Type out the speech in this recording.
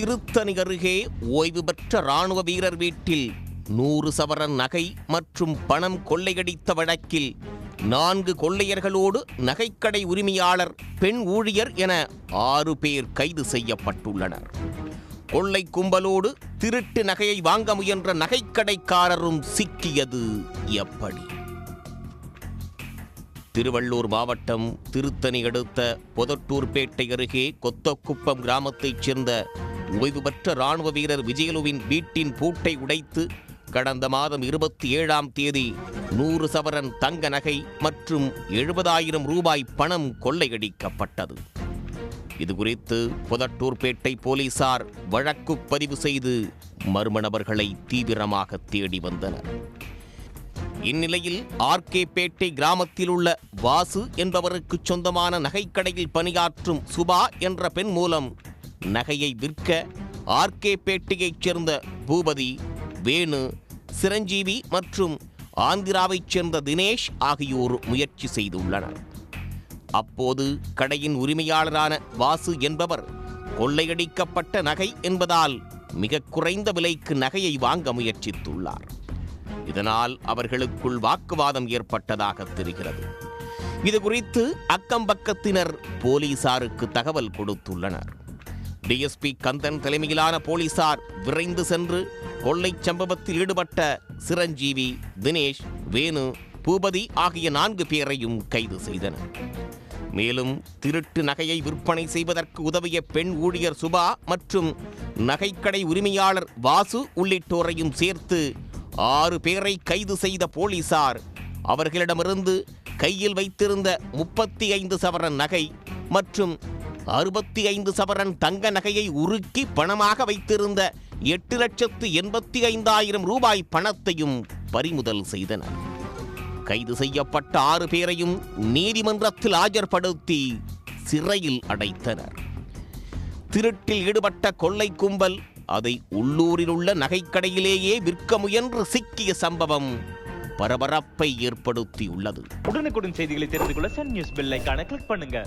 திருத்தணி அருகே ஓய்வு பெற்ற ராணுவ வீரர் வீட்டில் 100 சவரன் நகை மற்றும் பணம் கொள்ளையடித்த வழக்கில் 4 கொள்ளையர்களோடு நகைக்கடை உரிமையாளர், பெண் ஊழியர் என 6 பேர் கைது செய்யப்பட்டுள்ளனர். கொள்ளை கும்பலோடு திருட்டு நகையை வாங்க முயன்ற நகைக்கடைக்காரரும் சிக்கியது எப்படி? திருவள்ளூர் மாவட்டம் திருத்தணி அடுத்த பொதட்டூர்பேட்டை அருகே கொத்தக்குப்பம் கிராமத்தைச் சேர்ந்த ஓய்வு பெற்ற ராணுவ வீரர் விஜயலுவின் வீட்டின் பூட்டை உடைத்து கடந்த மாதம் 27ஆம் தேதி 100 சவரன் தங்க நகை மற்றும் 70,000 ரூபாய் பணம் கொள்ளையடிக்கப்பட்டது. இதுகுறித்து பொதட்டூர்பேட்டை போலீசார் வழக்கு பதிவு செய்து மர்ம நபர்களை தீவிரமாக தேடி வந்தனர். இந்நிலையில் ஆர்கேபேட்டை கிராமத்தில் உள்ள வாசு என்பவருக்கு சொந்தமான நகைக்கடையில் பணியாற்றும் சுபா என்ற பெண் மூலம் நகையை விற்க ஆர்கேபேட்டையைச் சேர்ந்த பூபதி, வேணு, சிரஞ்சீவி மற்றும் ஆந்திராவைச் சேர்ந்த தினேஷ் ஆகியோர் முயற்சி செய்துள்ளனர். அப்போது கடையின் உரிமையாளரான வாசு என்பவர் கொள்ளையடிக்கப்பட்ட நகை என்பதால் மிக குறைந்த விலைக்கு நகையை வாங்க முயற்சித்துள்ளார். இதனால் அவர்களுக்குள் வாக்குவாதம் ஏற்பட்டதாக தெரிகிறது. இதுகுறித்து அக்கம்பக்கத்தினர் போலீசாருக்கு தகவல் கொடுத்துள்ளனர். டிஎஸ்பி கந்தன் தலைமையிலான போலீசார் விரைந்து சென்று கொள்ளை சம்பவத்தில் ஈடுபட்ட சிரஞ்சீவி, தினேஷ், வேணு, பூபதி ஆகிய 4 பேரையும் கைது செய்தனர். மேலும் திருட்டு நகையை விற்பனை செய்வதற்கு உதவிய பெண் ஊழியர் சுபா மற்றும் நகைக்கடை உரிமையாளர் வாசு உள்ளிட்டோரையும் சேர்த்து 6 பேரை கைது செய்த போலீசார் அவர்களிடமிருந்து கையில் வைத்திருந்த 35 சவரன் நகை மற்றும் 65 சவரன் தங்க நகையை உருக்கி பணமாக வைத்திருந்த 8,85,000 ரூபாய் பணத்தையும் பறிமுதல் செய்தனர். கைது செய்யப்பட்ட 6 பேரையும் நீதிமன்றத்தில் ஆஜர்படுத்தி சிறையில் அடைத்தனர். திருட்டில் ஈடுபட்ட கொள்ளை கும்பல் அதை உள்ளூரில் உள்ள நகைக்கடையிலேயே விற்க முயன்று சிக்கிய சம்பவம் பரபரப்பை ஏற்படுத்தியுள்ளது. உடனுக்குடன் செய்திகளை தெரிந்து கொள்ள சன் நியூஸ் பெல் ஐகானை கிளிக் பண்ணுங்க.